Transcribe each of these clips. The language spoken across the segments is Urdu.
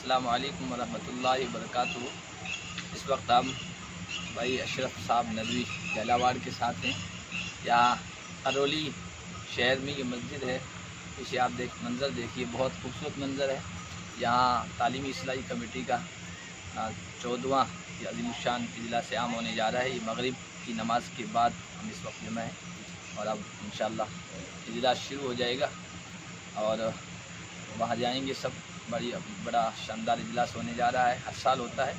السلام علیکم ورحمۃ اللہ وبرکاتہ۔ اس وقت ہم بھائی اشرف صاحب ندوی جلاوڑ کے ساتھ ہیں۔ یہاں ارولی شہر میں یہ مسجد ہے، اسے آپ منظر دیکھیے، بہت خوبصورت منظر ہے۔ یہاں تعلیمی اصلاحی کمیٹی کا 14واں عظیم الشان اجلاس عام ہونے جا رہا ہے۔ یہ مغرب کی نماز کے بعد ہم اس وقت جمع ہیں اور اب انشاءاللہ اجلاس شروع ہو جائے گا اور وہاں جائیں گے سب۔ بڑا شاندار اجلاس ہونے جا رہا ہے، ہر سال ہوتا ہے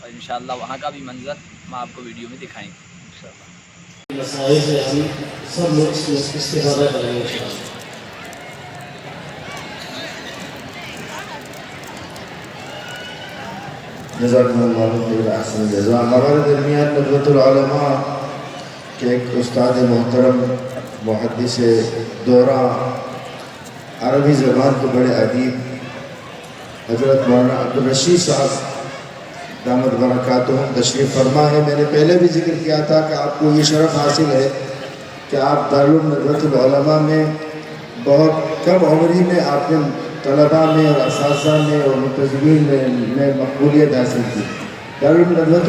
اور انشاءاللہ وہاں کا بھی منظر ہم آپ کو ویڈیو میں دکھائیں گے انشاءاللہ۔ مسائل سے ہم سب لوگ استفادہ کریں گے انشاءاللہ۔ جزاکم اللہ خیر، احسن جزا۔ ہمارے درمیان ندوۃ العلماء کے ایک استاد محترم محدث دورہ عربی زبان کے بڑے ادیب حضرت مولانا عبدالرشید صاحب دامت برکاتہم تشریف فرما ہے۔ میں نے پہلے بھی ذکر کیا تھا کہ آپ کو یہ شرف حاصل ہے کہ آپ دارالعلوم ندوۃ العلماء میں بہت کم عمری میں آپ نے طلباء میں اور اساتذہ میں اور منتظمین میں مقبولیت حاصل کی۔ دارالعلوم ندوۃ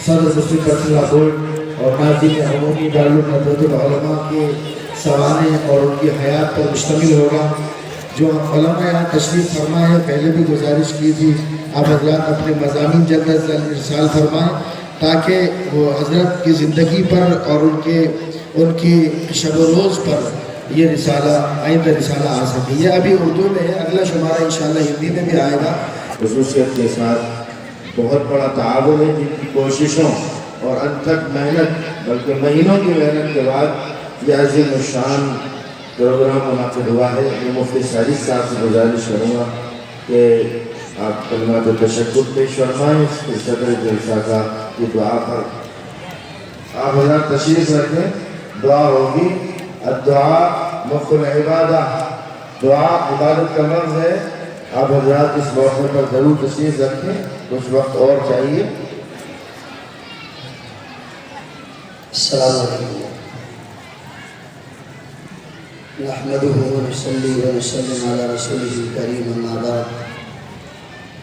صدر مفتی پرسنل بورڈ اور ناظرین عمومی دارالعلوم ندوۃ العلماء کے سوانح اور ان کی حیات پر مشتمل ہوگا۔ جو علماء یہاں تشریف فرمائے ہیں، پہلے بھی گزارش کی تھی آپ حضرات اپنے مضامین جلد از جلد ارسال فرمائیں تاکہ وہ حضرت کی زندگی پر اور ان کی شب و روز پر یہ رسالہ آئندہ رسالہ آ سکے۔ یہ ابھی اردو میں ہے، اگلا شمارہ انشاءاللہ ہندی میں بھی آئے گا۔ خصوصیت کے ساتھ بہت بڑا تعاون ہے، جن کی کوششوں اور انتھک محنت بلکہ مہینوں کی محنت کے بعد یہ عظیم الشان پروگرام منعقد ہوا ہے۔ میں مفتی سعید صاحب سے گزارش کروں گا کہ آپ کلمات تشکر پیش فرمائیں اس کے صدر جلسہ کا یہ دعا پر آپ حضرات تشریف رکھیں۔ دعا ہوگی، الدعاء مخ العبادہ، دعا عبادت کا مرض ہے۔ آپ حضرات اس موقع پر ضرور تشریف رکھیں، کچھ وقت اور چاہیے۔ السلام علیکم نحمده ونصلي ونسلم على رسوله الكريم، اما بعد